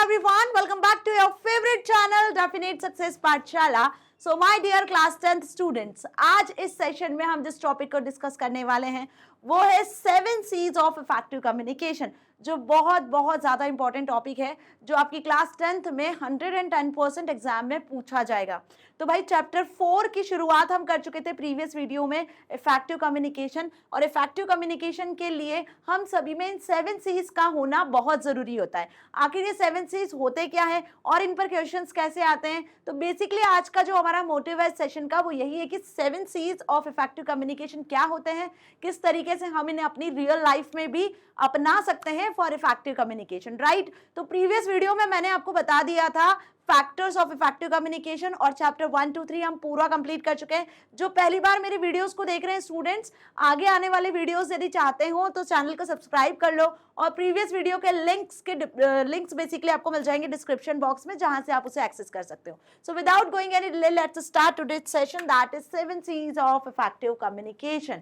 everyone, welcome back to your favorite channel Definite Success पाठशाला. So my dear class 10th students, आज इस session में हम जिस टॉपिक को डिस्कस करने वाले हैं वो है 7 C's ऑफ इफेक्टिव कम्युनिकेशन, जो बहुत ज़्यादा इंपॉर्टेंट टॉपिक है, जो आपकी क्लास 10th में 110% एग्जाम में पूछा जाएगा. तो भाई चैप्टर 4 की शुरुआत हम कर चुके थे प्रीवियस वीडियो में, इफेक्टिव कम्युनिकेशन. और इफेक्टिव कम्युनिकेशन के लिए हम सभी में इन 7 C's का होना बहुत ज़रूरी होता है. आखिर ये 7 C's होते क्या है और इन पर क्वेश्चंस कैसे आते हैं? तो बेसिकली आज का जो हमारा मोटिव है सेशन का वो यही है कि 7 C's ऑफ इफेक्टिव कम्युनिकेशन क्या होते हैं, किस तरीके से हम इन्हें अपनी रियल लाइफ में भी अपना सकते हैं फॉर इफेक्टिव कम्युनिकेशन, राइट. तो प्रीवियस वीडियो में मैंने आपको बता दिया था फैक्टर्स ऑफ इफेक्टिव कम्युनिकेशन और चैप्टर 1, 2, 3 हम पूरा कंप्लीट कर चुके हैं. जो पहली बार मेरे वीडियोस को देख रहे हैं स्टूडेंट्स, आगे आने वाले वीडियोस यदि चाहते हो तो चैनल को सब्सक्राइब कर लो और प्रीवियस वीडियो के लिंक्स बेसिकली आपको मिल जाएंगे डिस्क्रिप्शन बॉक्स में, जहां से आप उसे एक्सेस कर सकते हो. So without going any delay, let's start today's session, that is 7 C's of effective communication.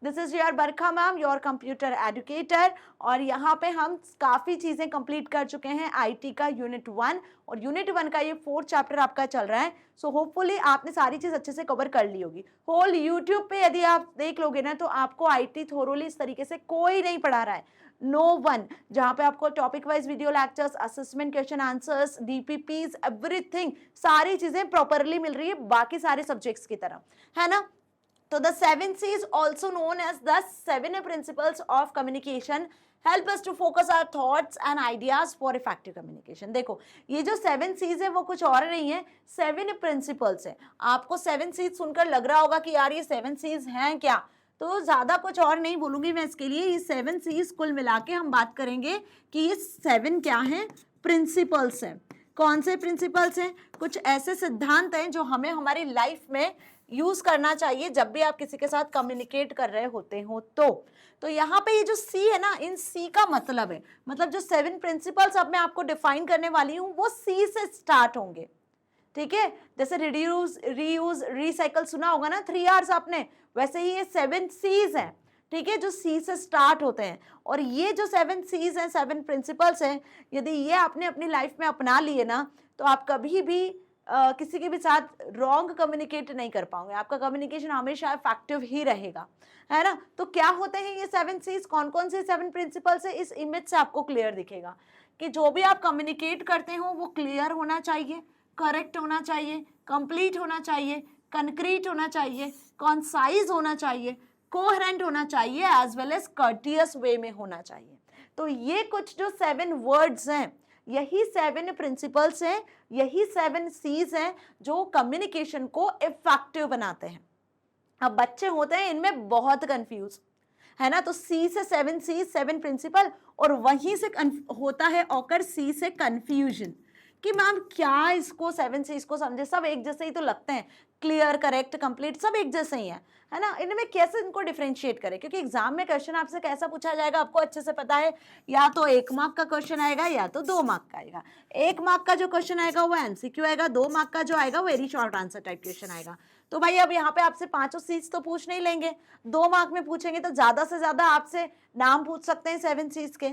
This is your Barkha ma'am, your computer educator. और यहाँ पे हम काफ़ी चीज़ें कंप्लीट कर चुके हैं आईटी का यूनिट 1, और यूनिट 1 का ये 4th चैप्टर आपका चल रहा है. सो होपफुली आपने सारी चीज़ अच्छे से कवर कर ली होगी. होल यूट्यूब पे यदि आप देख लोगे ना तो आपको आईटी थोरोली इस तरीके से कोई नहीं पढ़ा रहा है, नो वन, जहाँ पे आपको topic wise video lectures, assessment question answers, DPPs, everything, सारी चीज़ें प्रॉपरली मिल रही है बाकी सारे सब्जेक्ट्स की तरह, है ना. तो the 7 C's also known as the 7 principles of communication help us to focus our thoughts and ideas for effective communication. देखो ये जो 7 C's है वो कुछ और नहीं है, 7 principles है. आपको 7 C's सुनकर लग रहा होगा कि यार ये 7 C's हैं क्या, तो ज़्यादा कुछ और नहीं बोलूँगी मैं इसके लिए. ये 7 C's कुल मिला के हम बात करेंगे कि ये 7 क्या हैं, प्रिंसिपल्स हैं. कौन से प्रिंसिपल्स हैं? कुछ ऐसे सिद्धांत हैं जो हमें हमारी लाइफ में यूज करना चाहिए जब भी आप किसी के साथ कम्युनिकेट कर रहे होते हो. तो यहाँ पे ये जो सी है ना, इन सी का मतलब है, मतलब जो 7 प्रिंसिपल्स अब मैं आपको डिफाइन करने वाली हूँ वो सी से स्टार्ट होंगे, ठीक है. जैसे रिड्यूस, रीयूज, रिसाइकल सुना होगा ना, 3 R's आपने, वैसे ही ये 7 C's हैं, ठीक है, जो सी से स्टार्ट होते हैं. और ये जो 7 C's हैं, 7 प्रिंसिपल्स हैं, यदि ये आपने अपनी लाइफ में अपना लिए ना तो आप कभी भी किसी के भी साथ रॉन्ग कम्युनिकेट नहीं कर पाओगे. आपका कम्युनिकेशन हमेशा इफेक्टिव ही रहेगा, है ना. तो क्या होते हैं ये 7 C's, कौन कौन से 7 प्रिंसिपल्स है, इस इमेज से आपको क्लियर दिखेगा कि जो भी आप कम्युनिकेट करते हो वो क्लियर होना चाहिए, करेक्ट होना चाहिए, कंप्लीट होना चाहिए, कंक्रीट होना चाहिए, कॉन्साइज होना चाहिए, कोहेरेंट होना चाहिए, एज वेल एज कर्टियस वे में होना चाहिए. तो ये कुछ जो 7 वर्ड्स हैं, यही 7 प्रिंसिपल्स हैं, यही 7 C's हैं जो कम्युनिकेशन को इफेक्टिव बनाते हैं. अब बच्चे होते हैं इनमें बहुत कंफ्यूज, है ना. तो C से 7 C's, 7 प्रिंसिपल, और वहीं से होता है ऑकर C से कंफ्यूजन कि मैम क्या इसको 7 C's को समझे, सब एक जैसे ही तो लगते हैं, क्लियर, करेक्ट, कंप्लीट, सब एक जैसे ही है ना. इनमें कैसे इनको डिफरेंशिएट करें, क्योंकि एग्जाम में क्वेश्चन आपसे कैसा पूछा जाएगा आपको अच्छे से पता है. या तो 1 मार्क का क्वेश्चन आएगा या तो 2 मार्क का आएगा. 1 मार्क का जो क्वेश्चन आएगा वो एमसीक्यू आएगा, 2 मार्क का जो आएगा वो very short answer type question आएगा. तो भाई अब यहाँ पे आपसे 5 C's तो पूछ नहीं लेंगे, 2 मार्क में पूछेंगे तो ज्यादा से ज्यादा आपसे नाम पूछ सकते हैं 7 C's के.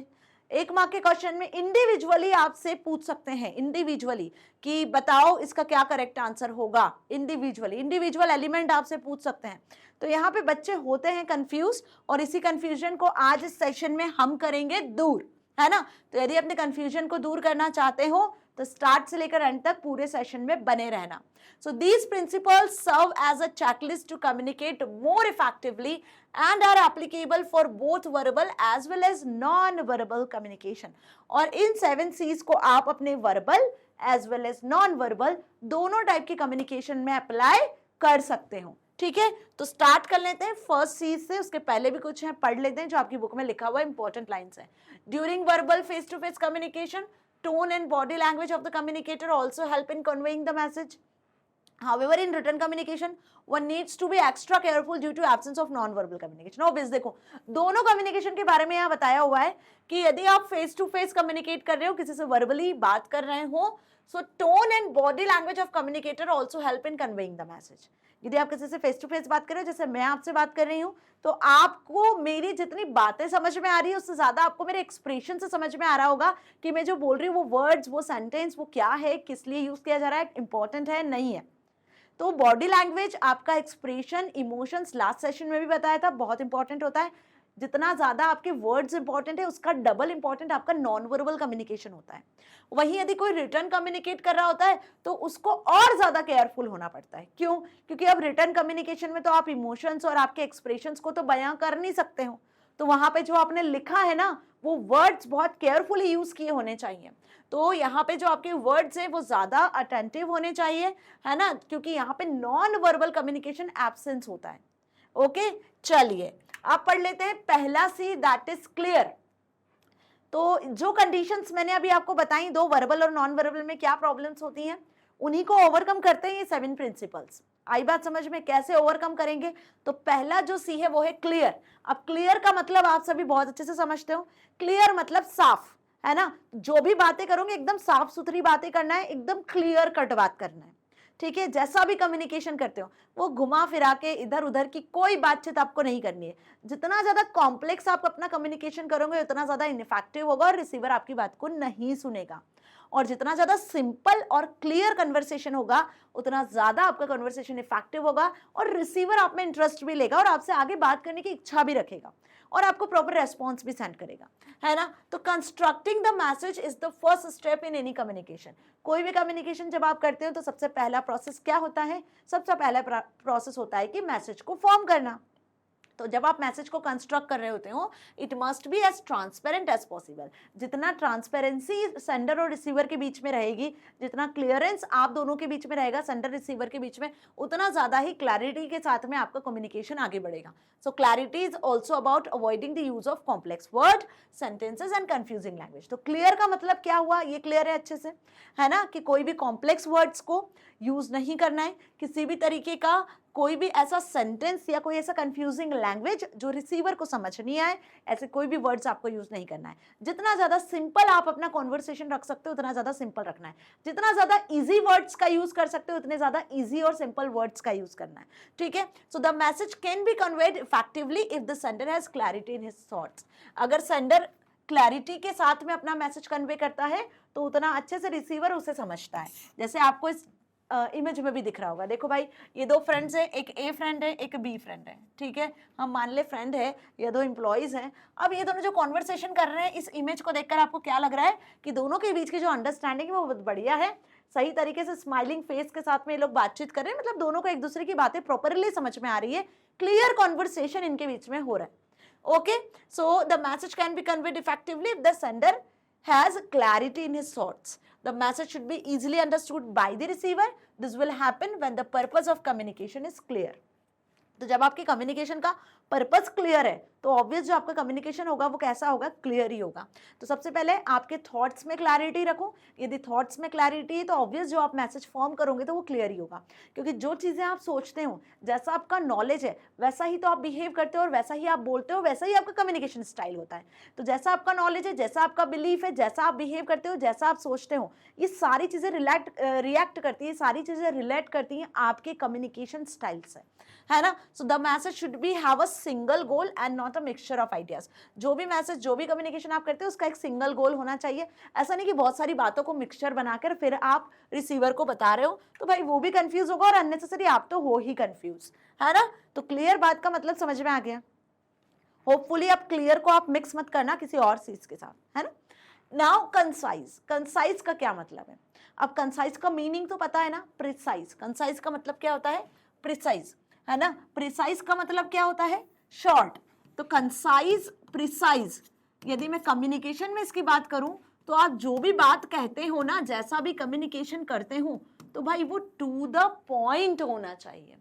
1 मार्क के क्वेश्चन में इंडिविजुअली आपसे पूछ सकते हैं, इंडिविजुअली कि बताओ इसका क्या करेक्ट आंसर होगा. इंडिविजुअली, इंडिविजुअल एलिमेंट आपसे पूछ सकते हैं. तो यहाँ पे बच्चे होते हैं कंफ्यूज, और इसी कंफ्यूजन को आज इस सेशन में हम करेंगे दूर, है ना. तो यदि अपने कंफ्यूजन को दूर करना चाहते हो तो स्टार्ट से लेकर एंड तक पूरे सेशन में बने रहना. So these principles serve as a checklist to communicate more effectively and are applicable for both verbal as well as non-verbal communication. और इन 7 C's को आप अपने verbal as well as non-verbal दोनों टाइप की कम्युनिकेशन में अप्लाई कर सकते हो, ठीक है. तो स्टार्ट कर लेते हैं फर्स्ट C से. उसके पहले भी कुछ है, पढ़ लेते हैं जो आपकी बुक में लिखा हुआ इंपॉर्टेंट लाइन्स है. During verbal face to face communication, tone and body language of the communicator also help in conveying the message. However, in written communication, one needs to be extra careful due to absence of non verbal communication. Obvious देखो दोनों communication के बारे में यहाँ बताया हुआ है कि यदि आप फेस टू फेस कम्युनिकेट कर रहे हो, किसी से वर्बली बात कर रहे हो, so tone and body language of communicator also help in conveying the message. यदि आप किसी से फेस टू फेस बात कर रहे हो, जैसे मैं आपसे बात कर रही हूँ, तो आपको मेरी जितनी बातें समझ में आ रही है उससे ज्यादा आपको मेरे एक्सप्रेशन से समझ में आ रहा होगा कि मैं जो बोल रही हूँ वो वर्ड्स, वो सेंटेंस, वो क्या है, किस लिए यूज किया जा रहा है, इंपॉर्टेंट है नहीं है। तो बॉडी लैंग्वेज, आपका एक्सप्रेशन, इमोशंस लास्ट सेशन में भी बताया था, बहुत इंपॉर्टेंट होता है। जितना ज्यादा आपके वर्ड्स इंपॉर्टेंट है उसका डबल इंपॉर्टेंट आपका नॉन वर्बल कम्युनिकेशन होता है। वहीं यदि कोई रिटर्न कम्युनिकेट कर रहा होता है तो उसको और ज्यादा केयरफुल होना पड़ता है। क्यों? क्योंकि अब रिटर्न कम्युनिकेशन में तो आप इमोशंस और आपके एक्सप्रेशंस को तो बयां कर नहीं सकते हो, तो वहां पे जो आपने लिखा है ना वो वर्ड्स बहुत केयरफुली यूज किए होने चाहिए। तो यहाँ पे जो आपके वर्ड्स हैं वो ज्यादा अटेंटिव होने चाहिए, है ना, क्योंकि यहाँ पे नॉन वर्बल कम्युनिकेशन एब्सेंस होता है। ओके, चलिए आप पढ़ लेते हैं पहला सी, दैट इज क्लियर। तो जो कंडीशंस मैंने अभी आपको बताई, दो वर्बल और नॉन वर्बल में क्या प्रॉब्लम्स होती हैं, उन्हीं को ओवरकम करते हैं ये 7 प्रिंसिपल्स। आई बात समझ में? कैसे ओवरकम करेंगे? तो पहला जो सी है वो है क्लियर। अब क्लियर का मतलब आप सभी बहुत अच्छे से समझते हो। क्लियर मतलब साफ, है ना, जो भी बातें करोगे एकदम साफ सुथरी बातें करना है, एकदम क्लियर कट बात करना है, ठीक है। जैसा भी कम्युनिकेशन करते हो वो घुमा फिरा के इधर उधर की कोई बातचीत आपको नहीं करनी है। जितना ज्यादा कॉम्प्लेक्स आप अपना कम्युनिकेशन करोगे उतना ज्यादा इनफेक्टिव होगा और रिसीवर आपकी बात को नहीं सुनेगा। और जितना ज्यादा सिंपल और क्लियर कन्वर्सेशन होगा उतना ज्यादा आपका कन्वर्सेशन इफेक्टिव होगा और रिसीवर आप में इंटरेस्ट भी लेगा और आपसे आगे बात करने की इच्छा भी रखेगा और आपको प्रॉपर रेस्पॉन्स भी सेंड करेगा, है ना। तो constructing the message is the first step in any communication. कोई भी कम्युनिकेशन जब आप करते हो तो सबसे पहला प्रोसेस क्या होता है? सबसे पहला प्रोसेस होता है कि मैसेज को फॉर्म करना। तो जब आप मैसेज को कंस्ट्रक्ट कर रहे होते हो, it must be as transparent as possible. जितना ट्रांसपेरेंसी सेंडर और रिसीवर के बीच में रहेगी, जितना क्लियरेंस आप दोनों के बीच में रहेगा, सेंडर रिसीवर के बीच में, उतना ज्यादा ही क्लैरिटी के साथ में आपका कम्युनिकेशन आगे बढ़ेगा। So clarity is also about avoiding the use of complex word, sentences and confusing language. तो क्लियर का मतलब क्या हुआ? ये क्लियर है अच्छे से, है ना, कि कोई भी कॉम्प्लेक्स वर्ड्स को यूज नहीं करना है, किसी भी तरीके का कोई भी ऐसा सेंटेंस या कोई ऐसा कंफ्यूजिंग लैंग्वेज जो रिसीवर को समझ नहीं आए, ऐसे कोई भी वर्ड्स आपको यूज नहीं करना है। जितना ज्यादा सिंपल आप अपना कॉन्वर्सेशन रख सकते हो उतना ज्यादा सिंपल रखना है। जितना ज्यादा इजी वर्ड्स का यूज कर सकते हो उतने ज्यादा इजी और सिंपल वर्ड्स का यूज करना है, ठीक है। सो the message can be conveyed effectively if the sender has clarity in his thoughts. अगर सेंडर क्लैरिटी के साथ में अपना मैसेज कन्वे करता है तो उतना अच्छे से रिसीवर उसे समझता है। जैसे आपको इस इमेज में भी दिख रहा होगा, देखो भाई ये दो फ्रेंड्स हैं, एक ए फ्रेंड है एक बी फ्रेंड है, ठीक है, हम मान ले फ्रेंड है, ये दो एम्प्लॉइज हैं। अब ये दोनों जो कॉन्वर्सेशन कर रहे हैं, इस इमेज को देखकर आपको क्या लग रहा है कि दोनों के बीच की जो अंडरस्टैंडिंग है वो बहुत बढ़िया है, सही तरीके से स्माइलिंग फेस के साथ में ये लोग बातचीत कर रहे हैं, मतलब दोनों को एक दूसरे की बातें प्रॉपरली समझ में आ रही है, क्लियर कॉन्वर्सेशन इनके बीच में हो रहा है। Okay, so the message can be conveyed effectively if the sender has clarity in his thoughts. The message should be easily understood by the receiver. This will happen when the purpose of communication is clear. तो जब आपके communication का purpose clear है तो obvious जो आपका communication होगा वो कैसा होगा? क्लियर ही होगा। तो सबसे पहले आपके थॉट्स में क्लैरिटी रखो। यदि थॉट्स में क्लैरिटी है तो ऑब्वियस जो आप मैसेज फॉर्म करोगे तो वो क्लियर ही होगा, क्योंकि जो चीज़ें आप सोचते हो, जैसा आपका नॉलेज है वैसा ही तो आप बिहेव करते हो और वैसा ही आप बोलते हो, वैसा ही आपका कम्युनिकेशन स्टाइल होता है। तो जैसा आपका नॉलेज है, जैसा आपका बिलीफ है, जैसा आप बिहेव करते हो, जैसा आप सोचते हो, ये सारी चीज़ें रिएक्ट करती है, सारी चीज़ें रिलेट करती हैं आपके कम्युनिकेशन स्टाइल से, है ना। सो the message should B have a single goal and not a mixture of ideas. जो भी मैसेज, जो भी कम्युनिकेशन आप करते हो उसका एक सिंगल गोल होना चाहिए। ऐसा नहीं कि बहुत सारी बातों को मिक्सचर बनाकर फिर आप रिसीवर को बता रहे हो, तो भाई वो भी कंफ्यूज होगा और अननेसेसरी आप तो हो ही कंफ्यूज, है ना। तो क्लियर बात का मतलब समझ में आ गया। होपफुली अब क्लियर को आप मिक्स मत करना किसी और चीज के साथ, है ना। नाउ कंसाइज, कंसाइज का क्या मतलब है? अब कंसाइज का मीनिंग तो पता है ना, प्रिसाइज। कंसाइज का मतलब क्या होता है? प्रिसाइज, है ना। प्रिसाइज का मतलब क्या होता है? शॉर्ट। तो कंसाइज, प्रिसाइज, यदि मैं कम्युनिकेशन में इसकी बात करूं तो आप जो भी बात कहते हो ना, जैसा भी कम्युनिकेशन करते हो, तो भाई वो टू द पॉइंट होना चाहिए।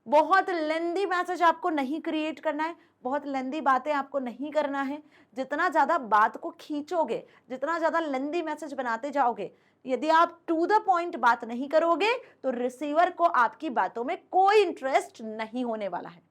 बहुत लेंदी मैसेज आपको नहीं क्रिएट करना है, बहुत लेंदी बातें आपको नहीं करना है। जितना ज़्यादा बात को खींचोगे, जितना ज़्यादा लेंदी मैसेज बनाते जाओगे, यदि आप टू द पॉइंट बात नहीं करोगे तो रिसीवर को आपकी बातों में कोई इंटरेस्ट नहीं होने वाला है।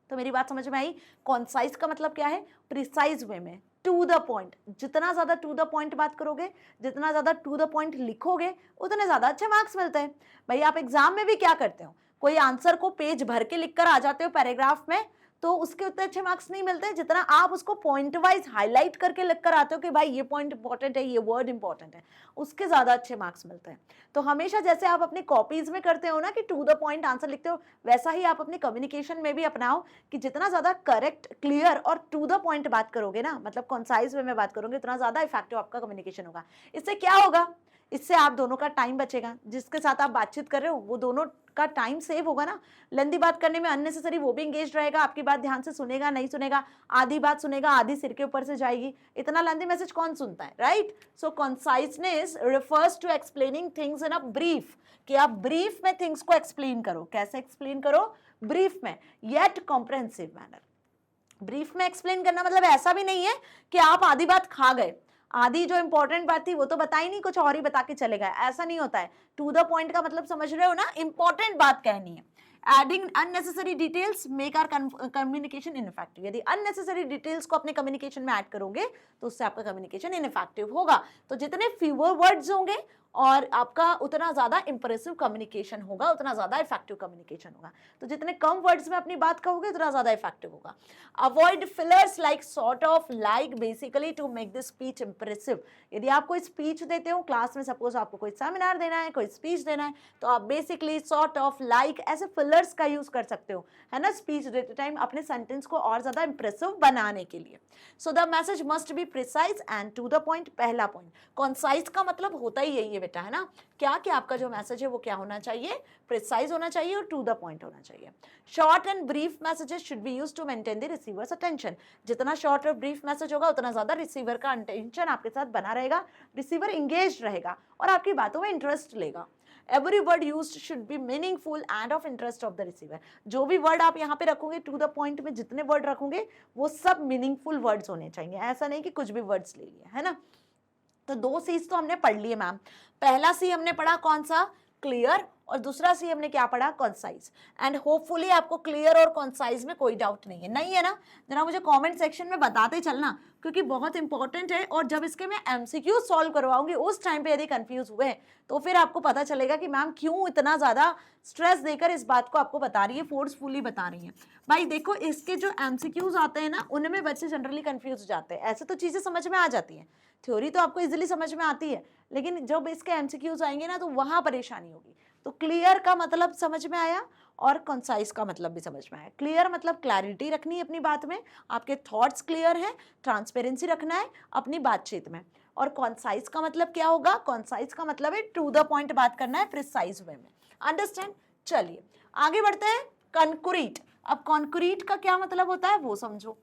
तो मेरी बात समझ में आई? कॉन्साइज का मतलब क्या है? प्रिसाइज वे में, टू द पॉइंट। जितना ज्यादा टू द पॉइंट बात करोगे, जितना ज्यादा टू द पॉइंट लिखोगे, उतने ज्यादा अच्छे मार्क्स मिलते हैं। भाई आप एग्जाम में भी क्या करते हो, कोई आंसर को पेज भर के लिखकर आ जाते हो पैराग्राफ में, तो उसके उतने अच्छे मार्क्स नहीं मिलते जितना आप उसको पॉइंट वाइज हाईलाइट करके लिख कर आते हो कि भाई ये पॉइंट इंपॉर्टेंट है, ये वर्ड इंपॉर्टेंट है, उसके ज्यादा अच्छे मार्क्स मिलते हैं। तो हमेशा जैसे आप अपनी कॉपीज में करते हो ना कि टू द पॉइंट आंसर लिखते हो, वैसा ही आप अपने कम्युनिकेशन में भी अपनाओ कि जितना ज्यादा करेक्ट, क्लियर और टू द पॉइंट बात करोगे ना, मतलब कॉन्साइज वे में बात करोगे, उतना ज्यादा इफेक्टिव आपका कम्युनिकेशन होगा। इससे क्या होगा? इससे आप दोनों का टाइम बचेगा, जिसके साथ आप बातचीत कर रहे हो वो दोनों का टाइम सेव होगा ना। लेंदी बात करने में अननेसेसरी वो भी एंगेज रहेगा, आपकी बात ध्यान से सुनेगा नहीं सुनेगा, आधी बात सुनेगा, आधी सिर के ऊपर से जाएगी। इतना लेंदी मैसेज कौन सुनता है, right? So conciseness refers to explaining things in a brief, कि आप ब्रीफ में थिंग्स को एक्सप्लेन करो। कैसे एक्सप्लेन करो? ब्रीफ में, येट कॉम्प्रहेंसिव मैनर। ब्रीफ में एक्सप्लेन करना मतलब ऐसा भी नहीं है कि आप आधी बात खा गए, आधी जो इंपॉर्टेंट बात थी वो तो बताई नहीं, कुछ और ही बता के चले गए, ऐसा नहीं होता है। टू द पॉइंट का मतलब समझ रहे हो ना, इंपॉर्टेंट बात कहनी है। Adding unnecessary details make our communication ineffective. यदि अननेसेसरी डिटेल्स को अपने कम्युनिकेशन में ऐड करोगे तो उससे आपका कम्युनिकेशन इनइफेक्टिव होगा। तो जितने फ्यूअर वर्ड्स होंगे और आपका उतना ज्यादा इंप्रेसिव कम्युनिकेशन होगा, उतना ज्यादा इफेक्टिव कम्युनिकेशन होगा। तो जितने कम वर्ड्स में अपनी बात कहोगे उतना ज्यादा इफेक्टिव होगा। Avoid fillers like sort of, like, basically to make this speech impressive. यदि आप कोई स्पीच देते हो क्लास में, सपोज आपको कोई सेमिनार देना है, कोई स्पीच देना है, तो आप बेसिकली, सॉर्ट ऑफ, लाइक ऐसे फिलर्स का यूज कर सकते हो, है ना, स्पीच देते टाइम अपने सेंटेंस को और ज्यादा इंप्रेसिव बनाने के लिए। So the message must be precise and to the point. पहला पॉइंट, कॉन्साइज का मतलब होता ही यही है बेटा, है ना, क्या कि आपका जो मैसेज है वो क्या होना चाहिए? प्रिसाइज होना चाहिए और टू द पॉइंट होना चाहिए। Short and brief messages should be used to maintain the receiver's attention. जितना शॉर्ट और ब्रीफ मैसेज होगा उतना ज्यादा रिसीवर का अटेंशन आपके साथ बना रहेगा, रिसीवर इंगेज रहेगा और आपकी बातों में इंटरेस्ट लेगा। Every word used should be meaningful and of interest of the receiver। जो भी वर्ड आप यहाँ पे रखोगे टू द पॉइंट में, जितने वर्ड रखोगे वो सब मीनिंगफुल वर्ड्स होने चाहिए, ऐसा नहीं कि कुछ भी वर्ड्स ले लिए, है ना। तो दो सीज तो हमने पढ़ लिए मैम। पहला सी हमने पढ़ा कौन सा? क्लियर, और दूसरा सी हमने क्या पढ़ा? कॉन्साइज। एंड होपफुली आपको क्लियर और कॉन्साइज में कोई डाउट नहीं है, नहीं है ना? जरा मुझे कमेंट सेक्शन में बताते चलना, क्योंकि बहुत इंपॉर्टेंट है। और जब इसके मैं एमसीक्यू सॉल्व करवाऊंगी उस टाइम पे यदि कंफ्यूज हुए तो फिर आपको पता चलेगा कि मैम क्यों इतना ज्यादा स्ट्रेस देकर इस बात को आपको बता रही है, फोर्सफुली बता रही है। भाई देखो, इसके जो एमसीक्यूज आते हैं ना उनमें बच्चे जनरली कंफ्यूज हो जाते हैं। ऐसे तो चीजें समझ में आ जाती हैं, थ्योरी तो आपको इजीली समझ में आती है, लेकिन जब इसके एमसीक्यूज आएंगे ना तो वहां परेशानी होगी। तो क्लियर का मतलब समझ में आया और कंसाइज का मतलब भी समझ में आया। क्लियर मतलब क्लैरिटी रखनी है अपनी बात में, आपके थॉट्स क्लियर हैं, ट्रांसपेरेंसी रखना है अपनी बातचीत में। और कंसाइज का मतलब क्या होगा? कंसाइज का मतलब है टू द पॉइंट बात करना है, प्रिसाइज वे में। अंडरस्टैंड? चलिए आगे बढ़ते हैं। कॉन्क्रीट। अब कॉन्क्रीट का क्या मतलब होता है वो समझो।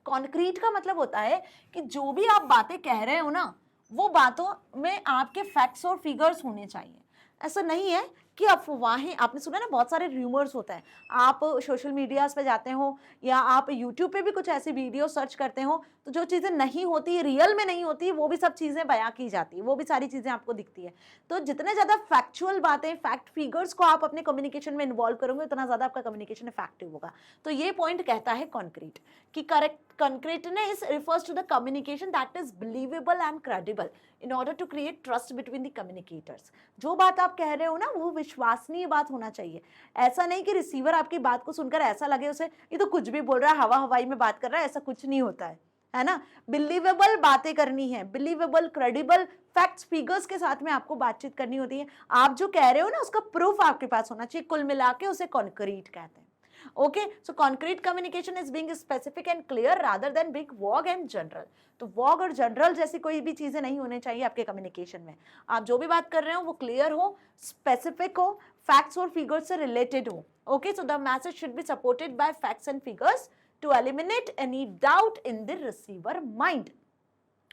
कॉन्क्रीट का मतलब होता है कि जो भी आप बातें कह रहे हो ना, वो बातों में आपके फैक्ट्स और फिगर्स होने चाहिए। ऐसा नहीं है कि अफवाहें, आपने सुना ना बहुत सारे र्यूमर्स होता है, आप सोशल मीडियाज पे जाते हो या आप यूट्यूब पे भी कुछ ऐसी वीडियो सर्च करते हो तो जो चीज़ें नहीं होती, रियल में नहीं होती, वो भी सब चीज़ें बयां की जाती है, वो भी सारी चीज़ें आपको दिखती है। तो जितने ज़्यादा फैक्चुअल बातें, फैक्ट फिगर्स को आप अपने कम्युनिकेशन में इन्वॉल्व करोगे उतना ज़्यादा आपका कम्युनिकेशन इफेक्टिव होगा। तो ये पॉइंट कहता है कॉन्क्रीट कि correct concreteness refers to the communication that is believable and credible in order to create trust between the communicators। जो बात आप कह रहे हो ना वो विश्वसनीय बात होना चाहिए। ऐसा नहीं कि रिसीवर आपकी बात को सुनकर ऐसा लगे उसे ये तो कुछ भी बोल रहा है, हवा हवाई में बात कर रहा है, ऐसा कुछ नहीं होता है ना। बिलीवेबल बातें करनी है, बिलीवेबल, क्रेडिबल, फैक्ट्स फिगर्स के साथ में आपको बातचीत करनी होती है। आप जो कह रहे हो ना उसका प्रूफ आपके पास होना चाहिए। कुल मिला के उसे कॉन्क्रीट कहते हैं। Okay, so concrete communication is being specific and clear rather than being vague and general। तो vague और general जैसी कोई भी चीजें नहीं होनी चाहिए आपके कम्युनिकेशन में। आप जो भी बात कर रहे हो वो क्लियर हो, स्पेसिफिक हो, फैक्ट्स और फिगर्स से रिलेटेड हो। Okay, so the message should be supported by facts and figures to eliminate any doubt in the receiver mind.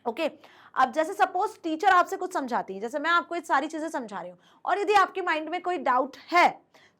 Okay, अब जैसे सपोज टीचर आपसे कुछ समझाती है, जैसे मैं आपको ये सारी चीजें समझा रही हूँ और यदि आपके माइंड में कोई डाउट है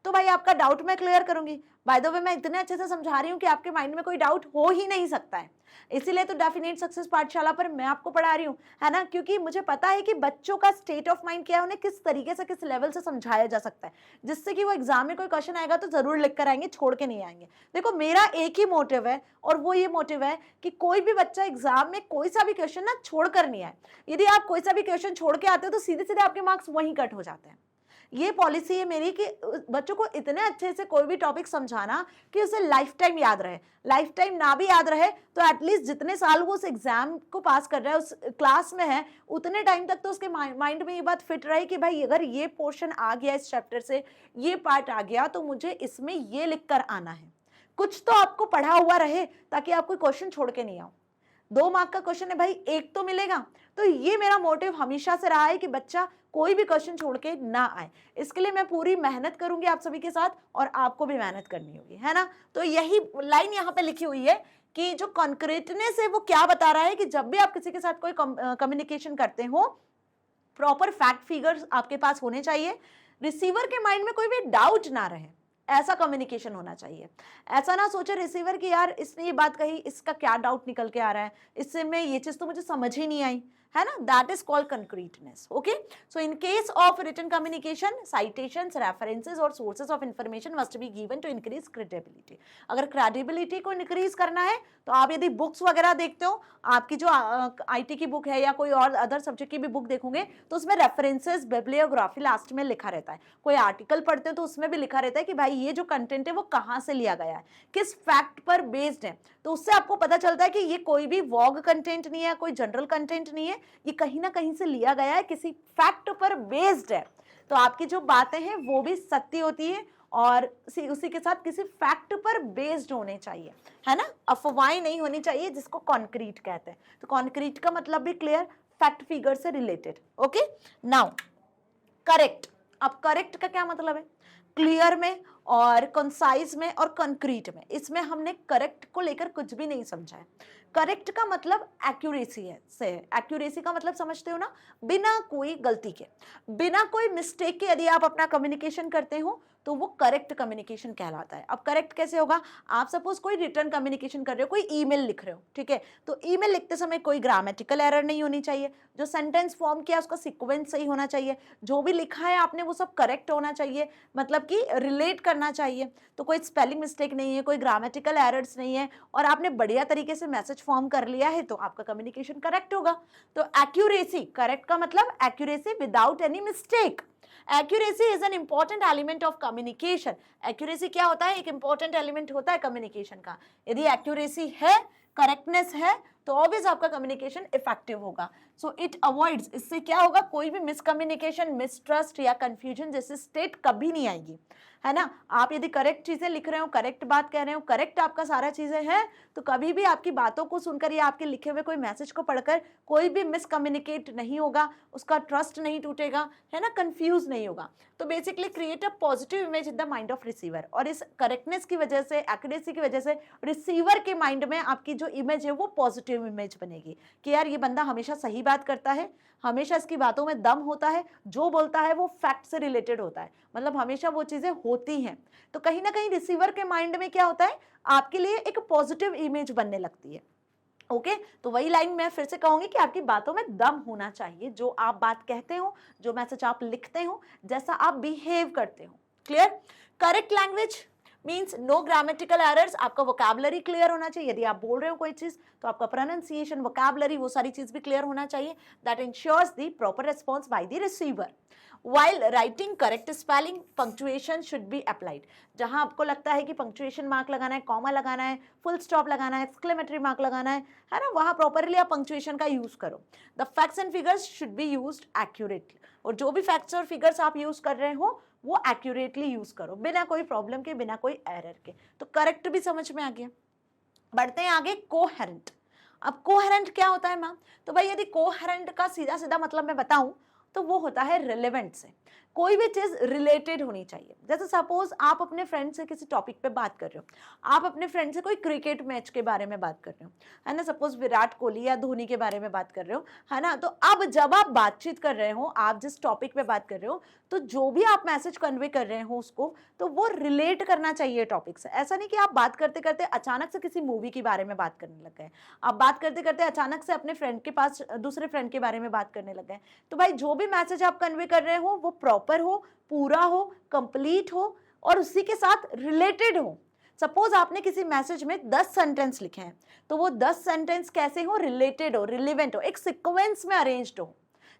तो भाई आपका डाउट मैं क्लियर करूंगी। बाय द वे मैं इतने अच्छे से समझा रही हूँ कि आपके माइंड में कोई डाउट हो ही नहीं सकता है, इसीलिए तो डेफिनेट सक्सेस पाठशाला पर मैं आपको पढ़ा रही हूँ, है ना, क्योंकि मुझे पता है कि बच्चों का स्टेट ऑफ माइंड क्या है, उन्हें किस तरीके से किस लेवल से समझाया जा सकता है, जिससे कि वो एग्जाम में कोई क्वेश्चन आएगा तो जरूर लिख कर आएंगे, छोड़ के नहीं आएंगे। देखो मेरा एक ही मोटिव है, और वो ये मोटिव है कि कोई भी बच्चा एग्जाम में कोई सा भी क्वेश्चन ना छोड़ कर नहीं आए। यदि आप कोई सा भी क्वेश्चन छोड़ के आते हो तो सीधे सीधे आपके मार्क्स वहीं कट हो जाते हैं। ये पॉलिसी है मेरी कि बच्चों को इतने अच्छे से कोई भी टॉपिक समझाना कि उसे लाइफ टाइम याद रहे। लाइफ टाइम ना भी याद रहे तो एटलीस्ट जितने साल वो उस एग्जाम को पास कर रहा है, उस क्लास में है, उतने टाइम तक तो उसके माइंड में ये बात फिट रहे कि भाई अगर ये पोर्शन आ गया इस चैप्टर से, ये पार्ट आ गया, तो मुझे इसमें ये लिख कर आना है। कुछ तो आपको पढ़ा हुआ रहे ताकि आप कोई क्वेश्चन छोड़ के नहीं आओ। 2 मार्क का क्वेश्चन है भाई, एक तो मिलेगा। तो ये मेरा मोटिव हमेशा से रहा है कि बच्चा कोई भी क्वेश्चन छोड़ के ना आए। इसके लिए मैं पूरी मेहनत करूंगी आप सभी के साथ, और आपको भी मेहनत करनी होगी, है ना। तो यही लाइन यहाँ पे लिखी हुई है कि जो कॉन्क्रीटनेस है वो क्या बता रहा है कि जब भी आप किसी के साथ कोई कम्युनिकेशन करते हो, प्रॉपर फैक्ट फिगर्स आपके पास होने चाहिए, रिसीवर के माइंड में कोई भी डाउट ना रहे, ऐसा कम्युनिकेशन होना चाहिए। ऐसा ना सोचे रिसीवर कि यार इसने ये बात कही, इसका क्या डाउट निकल के आ रहा है, इससे मैं ये चीज तो मुझे समझ ही नहीं आई, है ना। That is called concreteness. Okay, so in case of written communication, citations, references और sources of information must be given to increase credibility. अगर क्रेडिबिलिटी को इंक्रीज करना है तो आप यदि बुक्स वगैरह देखते हो, आपकी जो आईटी की बुक है या कोई और अदर सब्जेक्ट की भी बुक देखोगे तो उसमें रेफरेंसेस, बिब्लियोग्राफी लास्ट में लिखा रहता है। कोई आर्टिकल पढ़ते हो तो उसमें भी लिखा रहता है कि भाई ये जो कंटेंट है वो कहाँ से लिया गया है, किस फैक्ट पर बेस्ड है। तो उससे आपको पता चलता है कि ये कोई भी वॉग कंटेंट नहीं है, कोई जनरल कंटेंट नहीं है, ये कहीं ना कहीं से लिया गया है, किसी फैक्ट पर बेस्ड है। तो आपकी जो बातें हैं वो भी सत्य होती है और उसी के साथ किसी फैक्ट पर बेस्ड होने चाहिए, है ना। अफवाहें नहीं होनी चाहिए, जिसको कॉन्क्रीट कहते हैं। तो कॉन्क्रीट का मतलब भी क्लियर, फैक्ट फिगर से रिलेटेड। Okay, now correct. अब करेक्ट का क्या मतलब है? क्लियर में और कंसाइज में और कंक्रीट में, इसमें हमने करेक्ट को लेकर कुछ भी नहीं समझा है। करेक्ट का मतलब एक्यूरेसी है से। एक्यूरेसी का मतलब समझते हो ना, बिना कोई गलती के, बिना कोई मिस्टेक के यदि आप अपना कम्युनिकेशन करते हो तो वो करेक्ट कम्युनिकेशन कहलाता है। अब करेक्ट कैसे होगा? आप सपोज कोई रिटर्न कम्युनिकेशन कर रहे हो, कोई ईमेल लिख रहे हो, ठीक है, तो ईमेल लिखते समय कोई ग्रामेटिकल एरर नहीं होनी चाहिए, जो सेंटेंस फॉर्म किया उसका सीक्वेंस सही होना चाहिए, जो भी लिखा है आपने वो सब करेक्ट होना चाहिए, मतलब कि रिलेट करना चाहिए। तो कोई स्पेलिंग मिस्टेक नहीं है, कोई ग्रामेटिकल एरर्स नहीं है, और आपने बढ़िया तरीके से मैसेज फॉर्म कर लिया है तो आपका कम्युनिकेशन करेक्ट होगा। तो एक्यूरेसी, करेक्ट का मतलब accuracy without any mistake. Accuracy is an important element of communication. Accuracy क्या होता है? एक इंपॉर्टेंट एलिमेंट होता है कम्युनिकेशन का। यदि एक्यूरेसी है, करेक्टनेस है, तो ऑब्वियस आपका कम्युनिकेशन इफेक्टिव होगा। सो इट अवॉइड्स, इससे क्या होगा, कोई भी मिसकम्युनिकेशन, मिसट्रस्ट या कंफ्यूजन जैसी स्टेट कभी नहीं आएगी, है ना। आप यदि करेक्ट चीजें लिख रहे हो, करेक्ट बात कह रहे हो, करेक्ट आपका सारा चीजें हैं, तो कभी भी आपकी बातों को सुनकर या आपके लिखे हुए कोई मैसेज को पढ़कर कोई भी मिसकम्युनिकेट नहीं होगा, उसका ट्रस्ट नहीं टूटेगा, है ना, कंफ्यूज नहीं होगा। तो basically create a positive image in the mind of receiver. और इस करेक्टनेस की वजह से, एक्यूरेसी की वजह से रिसीवर के माइंड में आपकी जो इमेज है वो पॉजिटिव इमेज बनेगी कि यार ये बंदा हमेशा सही बात करता है, हमेशा इसकी बातों में दम होता है, जो बोलता है वो फैक्ट से रिलेटेड होता है, मतलब हमेशा वो चीजें होती हैं। तो कहीं ना कहीं रिसीवर के माइंड में क्या होता है, आपके लिए एक पॉजिटिव इमेज बनने लगती है। ओके, तो वही लाइन मैं फिर से कहूंगी कि आपकी बातों में दम होना चाहिए, जो आप बात कहते हो, जो मैसेज आप लिखते हो, जैसा आप बिहेव करते हो। Clear? Correct language means no grammatical errors. आपका वोकैबुलरी क्लियर होना चाहिए, यदि आप बोल रहे हो कोई चीज तो आपका प्रोनाउंसिएशन, वोकैबुलरी, वो सारी चीज भी क्लियर होना चाहिए। That ensures the proper response by the receiver. While writing correct spelling, punctuation should be applied. जहां आपको लगता है कि पंक्चुएशन मार्क लगाना है, कॉमा लगाना है, फुल स्टॉप लगाना है, एक्सक्लेमेटरी मार्क लगाना है ना, वहां प्रॉपरली आप पंक्चुएशन का यूज करो। The facts and figures should be used accurately. और जो भी फैक्ट्स और फिगर्स आप यूज कर रहे हो वो एक्यूरेटली यूज करो, बिना कोई प्रॉब्लम के, बिना कोई एरर के। तो करेक्ट भी समझ में आ गया। बढ़ते हैं आगे, कोहेरेंट। अब कोहेरेंट क्या होता है मैम? तो भाई यदि कोहेरेंट का सीधा सीधा मतलब मैं बताऊं तो वो होता है रिलेवेंट से। कोई भी चीज रिलेटेड होनी चाहिए। जैसे सपोज आप अपने फ्रेंड से किसी टॉपिक पे बात कर रहे हो, आप अपने फ्रेंड से कोई क्रिकेट मैच के बारे में बात कर रहे हो, है ना, सपोज विराट कोहली या धोनी के बारे में बात कर रहे हो, है ना। तो अब जब आप बातचीत कर रहे हो, आप जिस टॉपिक पे बात कर रहे हो, तो जो भी आप मैसेज कन्वे कर रहे हो उसको, तो वो रिलेट करना चाहिए टॉपिक से। ऐसा नहीं कि आप बात करते करते अचानक से किसी मूवी के बारे में बात करने लग गए, आप बात करते करते अचानक से अपने फ्रेंड के पास दूसरे फ्रेंड के बारे में बात करने लग गए। तो भाई जो भी मैसेज आप कन्वे कर रहे हो वो प्रॉपर हो, पूरा हो, कंप्लीट हो और उसी के साथ रिलेटेड हो। सपोज आपने किसी मैसेज में 10 सेंटेंस लिखे हैं, तो वो 10 सेंटेंस कैसे हो, रिलेटेड हो, रिलेवेंट हो, एक सीक्वेंस में अरेंज्ड हो।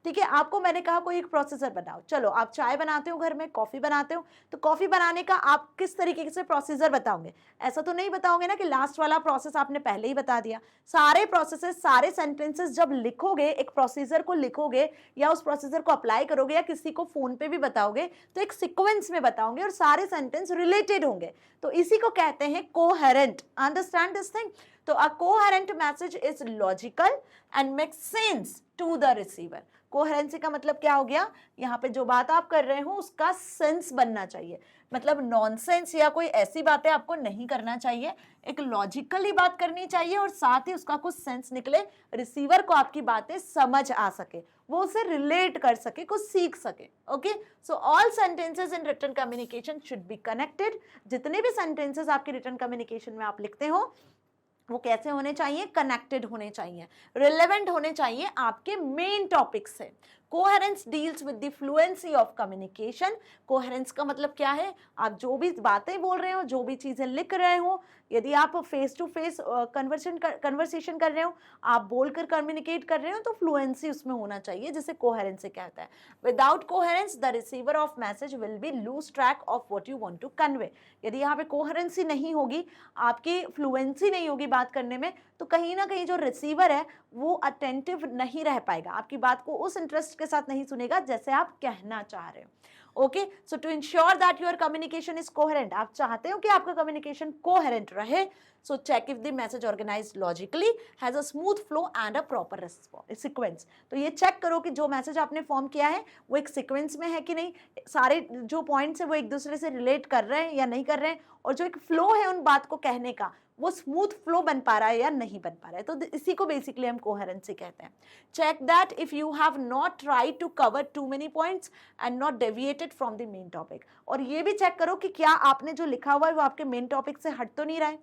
ठीक है, आपको मैंने कहा कोई एक प्रोसेसर बनाओ, चलो आप चाय बनाते हो घर में, कॉफी बनाते हो, तो कॉफी बनाने का आप किस तरीके से प्रोसीजर बताओगे? ऐसा तो नहीं बताओगे ना कि लास्ट वाला प्रोसेस आपने पहले ही बता दिया। सारे प्रोसेसेस, सारे सेंटेंसेस जब लिखोगे, एक प्रोसीजर को लिखोगे या उस प्रोसीजर को अप्लाई करोगे या किसी को फोन पे भी बताओगे, तो एक सीक्वेंस में बताओगे और सारे सेंटेंस रिलेटेड होंगे। तो इसी को कहते हैं कोहेरेंट। Understand this thing? तो a coherent message is logical and makes sense to the receiver. Coherency का मतलब क्या हो गया? यहाँ पे जो बात आप कर रहे हो उसका सेंस बनना चाहिए, मतलब नॉनसेंस या कोई ऐसी बातें आपको नहीं करना चाहिए, एक लॉजिकली बात करनी चाहिए और साथ ही उसका कुछ सेंस निकले, रिसीवर को आपकी बातें समझ आ सके, वो उसे रिलेट कर सके, कुछ सीख सके। Okay, so all sentences in written communication should be connected. जितने भी सेंटेंसेस आपके रिटन कम्युनिकेशन में आप लिखते हो वो कैसे होने चाहिए? कनेक्टेड होने चाहिए, रिलेवेंट होने चाहिए आपके मेन टॉपिक से। Coherence deals with the fluency of communication. Coherence का मतलब क्या है? आप जो भी बातें बोल रहे हो, जो भी चीजें लिख रहे हो, यदि आप फेस टू फेस कन्वर्सेशन कर रहे हो, आप बोलकर कम्युनिकेट कर रहे हो, तो फ्लुएंसी उसमें होना चाहिए, जिसे कोहेरेंसी कहता है। Without coherence the receiver of message will be lose track of what you want to convey. यदि यहाँ पे कोहेरेंसी नहीं होगी, आपकी फ्लुएंसी नहीं होगी बात करने में, तो कहीं ना कहीं जो रिसीवर है वो अटेंटिव नहीं रह पाएगा, आपकी बात को उस इंटरेस्ट के साथ नहीं सुनेगा जैसे आप कहना चाह रहे हो। Okay, so to ensure that your communication is coherent, आप चाहते हो कि आपका कम्युनिकेशन कोहेरेंट रहे, so check if the message organized logically, has a smooth flow and a proper sequence. तो ये चेक करो कि जो मैसेज आपने फॉर्म किया है वो एक सीक्वेंस में है कि नहीं, सारे जो पॉइंट्स है वो एक दूसरे से रिलेट कर रहे हैं या नहीं कर रहे हैं, और जो एक फ्लो है उन बात को कहने का वो स्मूथ फ्लो बन पा रहा है या नहीं बन पा रहा है। तो इसी को बेसिकली हम कोहेरेंसी कहते हैं। Check that if you have not tried to cover too many points and not deviated from the main topic. और ये भी चेक करो कि क्या आपने जो लिखा हुआ है वो आपके मेन टॉपिक से हट तो नहीं रहा है,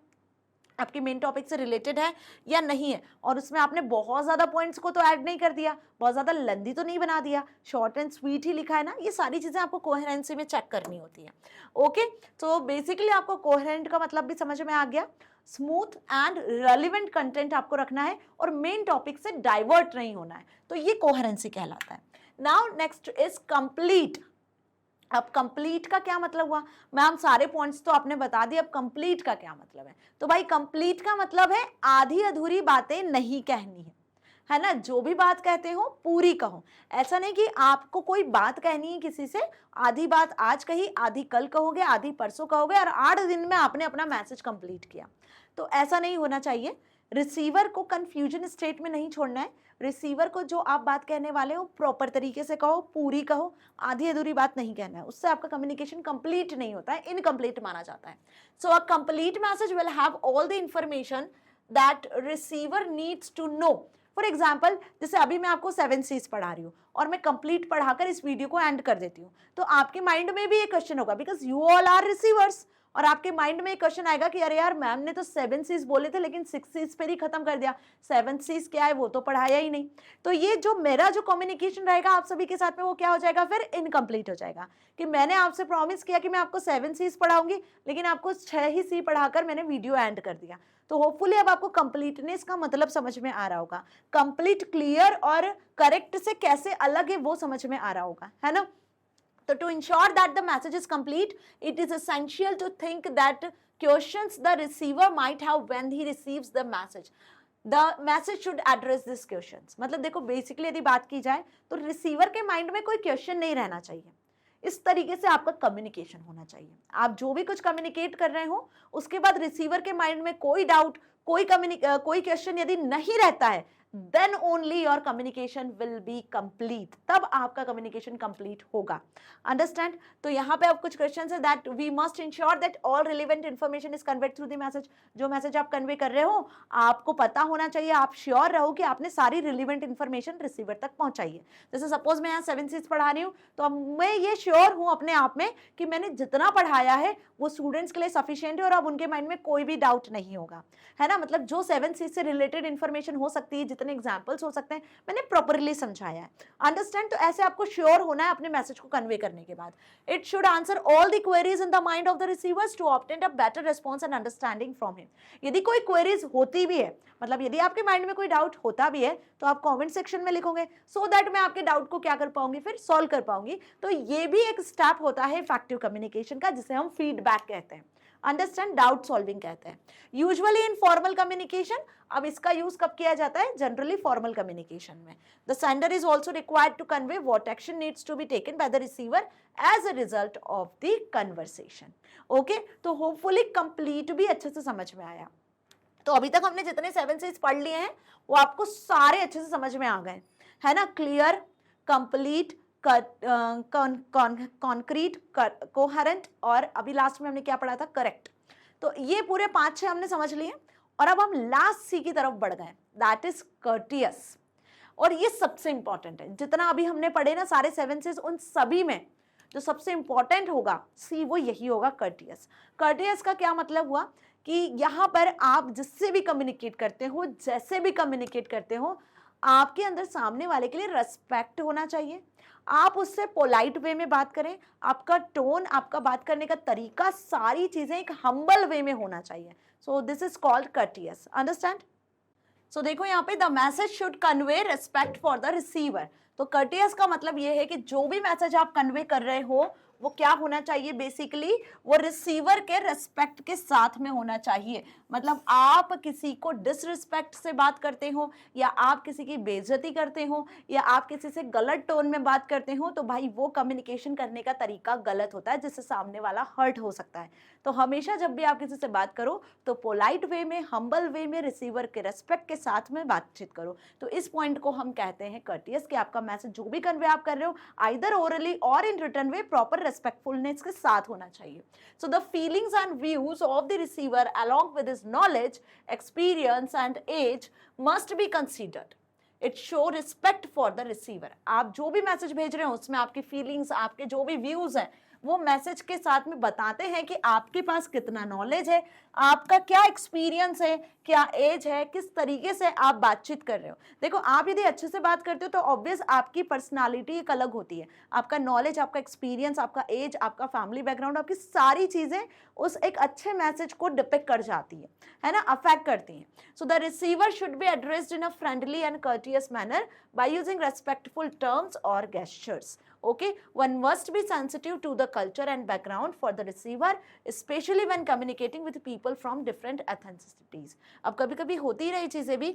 आपके मेन टॉपिक से रिलेटेड है या नहीं है, और उसमें आपने बहुत ज्यादा पॉइंट्स को तो ऐड नहीं कर दिया, बहुत ज्यादा लंदी तो नहीं बना दिया, शॉर्ट एंड स्वीट ही लिखा है ना। ये सारी चीजें आपको कोहेरेंसी में चेक करनी होती है। ओके, तो बेसिकली आपको कोहेरेंट का मतलब भी समझ में आ गया। स्मूथ एंड रेलिवेंट कंटेंट आपको रखना है और मेन टॉपिक से डाइवर्ट नहीं होना है, तो ये कोहेरेंसी कहलाता है। Now next is complete. अब कंप्लीट का क्या मतलब हुआ? मैम सारे पॉइंट्स तो आपने बता दिए, अब कंप्लीट का क्या मतलब है? तो भाई कंप्लीट का मतलब है आधी अधूरी बातें नहीं कहनी है ना। जो भी बात कहते हो पूरी कहो। ऐसा नहीं कि आपको कोई बात कहनी है किसी से, आधी बात आज कही, आधी कल कहोगे, आधी परसों कहोगे और 8 दिन में आपने अपना मैसेज कंप्लीट किया, तो ऐसा नहीं होना चाहिए। रिसीवर को कंफ्यूजन स्टेट में नहीं छोड़ना है। रिसीवर को जो आप बात कहने वाले हो प्रॉपर तरीके से कहो, पूरी कहो, आधी अधूरी बात नहीं कहना है, उससे आपका कम्युनिकेशन कंप्लीट नहीं होता है, इनकम्प्लीट माना जाता है। So a complete message will have all the information that receiver needs to know. For example, जैसे अभी मैं आपको 7 C's पढ़ा रही हूँ और मैं कंप्लीट पढ़ाकर इस वीडियो को एंड कर देती हूँ, तो आपके माइंड में भी ये क्वेश्चन होगा, because you all are receivers, और आपके माइंड में एक क्वेश्चन आएगा कि अरे यार मैम ने तो 7 C's बोले थे लेकिन 6 C's पर ही खत्म कर दिया, 7 C's क्या है वो तो पढ़ाया ही नहीं। तो ये जो मेरा जो कम्युनिकेशन रहेगा आप सभी के साथ में, वो क्या हो जाएगा फिर? इनकम्प्लीट हो जाएगा, कि मैंने आपसे प्रॉमिस किया कि मैं आपको 7 C's पढ़ाऊंगी लेकिन आपको 6 ही C पढ़ाकर मैंने वीडियो एंड कर दिया। तो होपफुली अब आपको कंप्लीटनेस का मतलब समझ में आ रहा होगा, कंप्लीट, क्लियर और करेक्ट से कैसे अलग है वो समझ में आ रहा होगा, है ना। So to ensure that the message is complete, it is essential to think that questions the receiver might have when he receives the message. The message should address these questions. मतलब देखो बेसिकली यदि बात की जाए तो receiver के mind में कोई क्वेश्चन नहीं रहना चाहिए। इस तरीके से आपका कम्युनिकेशन होना चाहिए। आप जो भी कुछ कम्युनिकेट कर रहे हो उसके बाद रिसीवर के माइंड में कोई डाउट, कोई क्वेश्चन यदि नहीं रहता है, then only your communication will be complete, तब आपका कम्युनिकेशन कंप्लीट होगा। अंडरस्टैंड? तो यहाँ पे अब कुछ क्वेश्चन है that we must ensure that all relevant information is conveyed through the message. जो मैसेज आप कन्वे कर रहे हो आपको पता होना चाहिए, आप श्योर रहो कि आपने सारी रिलेवेंट इन्फॉर्मेशन रिसीवर तक पहुंचाई है। जैसे सपोज मैं यहाँ 7 C's पढ़ा रही हूँ, तो अब मैं ये श्योर हूँ अपने आप में कि मैंने जितना पढ़ाया है वो स्टूडेंट्स के लिए सफिशिएंट है और अब उनके माइंड में कोई भी डाउट नहीं होगा, है ना। मतलब जो 7 C's से रिलेटेड इन्फॉर्मेशन हो सकती है, जितने एग्जाम्पल्स हो सकते हैं, मैंने प्रॉपरली समझाया है। अंडरस्टैंड? तो ऐसे आपको श्योर होना है अपने मैसेज को कन्वे करने के बाद। It should answer all the queries in the mind of the receivers to obtain a better response and understanding from him. यदि कोई क्वेरीज होती भी है, मतलब यदि आपके माइंड में कोई डाउट होता भी है, तो आप कमेंट सेक्शन में लिखोगे, सो दैट मैं आपके डाउट को क्या कर पाऊंगी, फिर सॉल्व कर पाऊंगी। तो ये भी एक स्टेप होता है इफेक्टिव कम्युनिकेशन का, जिसे हम फीडबैक कहते हैं। अंडरस्टैंड? डाउट सॉल्विंग कहते हैं। यूजुअली इन फॉर्मल कम्युनिकेशन, अब इसका यूज कब किया जाता है? जनरली फॉर्मल कम्युनिकेशन में। The sender is also required to convey what action needs to be taken by the receiver as a result of the conversation. Okay, तो hopefully complete भी अच्छे से समझ में आया। तो अभी तक हमने जितने 7 C's पढ़ लिए हैं वो आपको सारे अच्छे से समझ में आ गए, है ना। क्लियर, कंप्लीट, कॉन्क्रीट, कोहेरेंट, और अभी लास्ट में हमने क्या पढ़ा था? करेक्ट। तो ये पूरे 5-6 हमने समझ लिए, और अब हम लास्ट सी की तरफ बढ़ गए, दैट इज कर्टियस। और ये सबसे इंपॉर्टेंट है। जितना अभी हमने पढ़े ना सारे 7 C's, उन सभी में जो सबसे इंपॉर्टेंट होगा सी, वो यही होगा, कर्टियस। कर्टियस का क्या मतलब हुआ कि यहाँ पर आप जिससे भी कम्युनिकेट करते हो, जैसे भी कम्युनिकेट करते हो, आपके अंदर सामने वाले के लिए रेस्पेक्ट होना चाहिए। आप उससे पोलाइट वे में बात करें, आपका टोन, आपका बात करने का तरीका, सारी चीजें एक हम्बल वे में होना चाहिए। So this is called courteous. Understand? So देखो यहाँ पे, the message should convey respect for the receiver. तो कर्टियस का मतलब ये है कि जो भी मैसेज आप कन्वे कर रहे हो वो क्या होना चाहिए? बेसिकली वो रिसीवर के रेस्पेक्ट के साथ में होना चाहिए। मतलब आप किसी को डिसरिस्पेक्ट से बात करते हो, या आप किसी की बेइज्जती करते हो, या आप किसी से गलत टोन में बात करते हो, तो भाई वो कम्युनिकेशन करने का तरीका गलत होता है, जिससे सामने वाला हर्ट हो सकता है। तो हमेशा जब भी आप किसी से बात करो तो पोलाइट वे में, हम्बल वे में, रिसीवर के रेस्पेक्ट के साथ में बातचीत करो। तो इस पॉइंट को हम कहते हैं कर्टियस, कि आपका मैसेज जो भी कन्वे आप कर रहे हो, आइदर ओरली और इन रिटर्न वे, प्रॉपर रेस्पेक्टफुलनेस के साथ होना चाहिए। So the feelings and views of the receiver along with his knowledge, experience and age must be considered. It show respect for the receiver. आप जो भी मैसेज भेज रहे हो उसमें आपकी फीलिंग्स, आपके जो भी व्यूज हैं, वो मैसेज के साथ में बताते हैं कि आपके पास कितना नॉलेज है, आपका क्या एक्सपीरियंस है, क्या एज है, किस तरीके से आप बातचीत कर रहे हो। देखो, आप यदि अच्छे से बात करते हो तो ऑब्वियस आपकी पर्सनालिटी एक अलग होती है। आपका नॉलेज, आपका एक्सपीरियंस, आपका एज, आपका फैमिली बैकग्राउंड, आपकी सारी चीजें उस एक अच्छे मैसेज को डिपिक्ट कर जाती है ना, अफेक्ट करती हैं। So the receiver should be addressed in a friendly and courteous manner by using respectful terms और gestures. Okay, one must be sensitive to the culture and background for the receiver, especially when communicating with people from different ethnicities. अब कभी कभी होती ही रही चीजें भी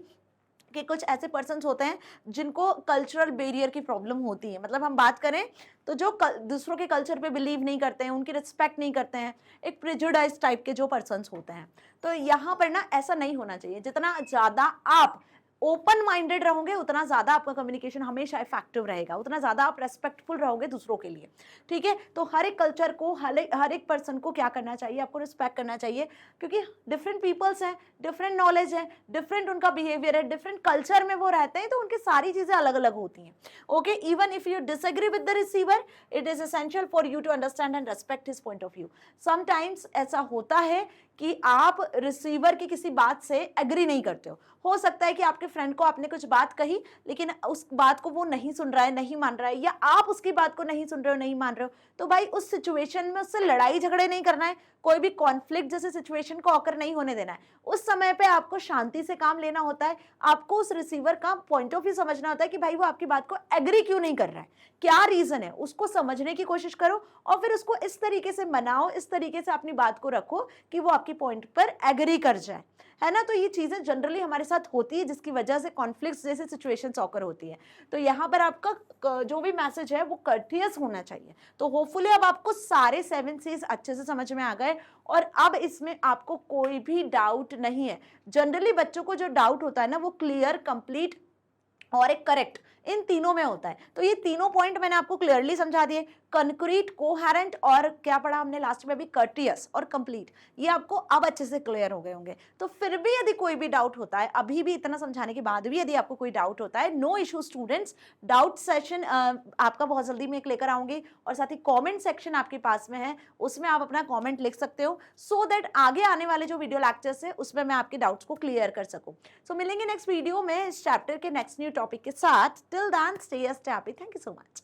कि कुछ ऐसे पर्सन्स होते हैं जिनको कल्चरल बैरियर की प्रॉब्लम होती है। मतलब हम बात करें तो जो दूसरों के कल्चर पे बिलीव नहीं करते हैं, उनकी रिस्पेक्ट नहीं करते हैं, एक प्रेजुडाइज टाइप के जो पर्सन्स होते हैं। तो यहाँ पर ना ऐसा नहीं होना चाहिए। जितना ज़्यादा आप ओपन माइंडेड रहोगे उतना ज्यादा आपका कम्युनिकेशन हमेशा इफेक्टिव रहेगा, उतना ज्यादा आप रेस्पेक्टफुल रहोगे दूसरों के लिए। ठीक है, तो हर एक कल्चर को, हर एक पर्सन को क्या करना चाहिए? आपको रिस्पेक्ट करना चाहिए, क्योंकि डिफरेंट पीपल्स हैं, डिफरेंट नॉलेज है, डिफरेंट उनका बिहेवियर है, डिफरेंट कल्चर में वो रहते हैं, तो उनकी सारी चीजें अलग अलग होती हैं। Okay, even if you disagree with the receiver, it is essential for you to understand and respect his point of view. Sometimes ऐसा होता है कि आप रिसीवर की किसी बात से एग्री नहीं करते हो सकता है कि आपके फ्रेंड को आपने कुछ बात कही, लेकिन उस बात को वो नहीं सुन रहा है, नहीं मान रहा है, या आप उसकी बात को नहीं सुन रहे हो, नहीं मान रहे हो। तो भाई उस सिचुएशन में उससे लड़ाई झगड़े नहीं करना है, कोई भी कॉन्फ्लिक्ट जैसे सिचुएशन को ऑकर नहीं होने देना है। उस समय पे आपको शांति से काम लेना होता है। आपको उस रिसीवर का पॉइंट ऑफ व्यू समझना होता है कि भाई वो आपकी बात को एग्री क्यों नहीं कर रहा है, क्या रीजन है, उसको समझने की कोशिश करो और फिर उसको इस तरीके से मनाओ, इस तरीके से अपनी बात को रखो कि वो आपकी पॉइंट पर एग्री कर जाए, है ना। तो ये चीजें जनरली हमारे साथ होती है, जिसकी वजह से कॉन्फ्लिक्ट्स जैसे सिचुएशंस ऑकर होती है। तो यहाँ पर आपका जो भी मैसेज है वो कर्टियस होना चाहिए। तो होपफुली अब आपको सारे 7 C's अच्छे से समझ में आ गए और अब इसमें आपको कोई भी डाउट नहीं है। जनरली बच्चों को जो डाउट होता है ना, वो क्लियर, कंप्लीट, और एक करेक्ट, इन तीनों में होता है। तो ये तीनों पॉइंट मैंने आपको क्लियरली समझा दिए, कंक्रीट, कोहेरेंट और क्या पढ़ा हमने लास्ट में भी, कर्टियस और कंप्लीट। ये आपको अब अच्छे से क्लियर हो गए होंगे। तो फिर भी यदि कोई भी डाउट होता है, अभी भी इतना समझाने के बाद भी यदि आपको कोई डाउट होता है, no issue students, doubt session आपका बहुत जल्दी मैं एक लेकर आऊंगी, और साथ ही कॉमेंट सेक्शन आपके पास में है, उसमें आप अपना कॉमेंट लिख सकते हो, सो दैट आगे आने वाले जो वीडियो लेक्चर्स है उसमें मैं आपके डाउट्स को क्लियर कर सकूं। सो मिलेंगे नेक्स्ट वीडियो में इस चैप्टर के नेक्स्ट न्यू टॉपिक के साथ। Till then stay happy. Thank you so much.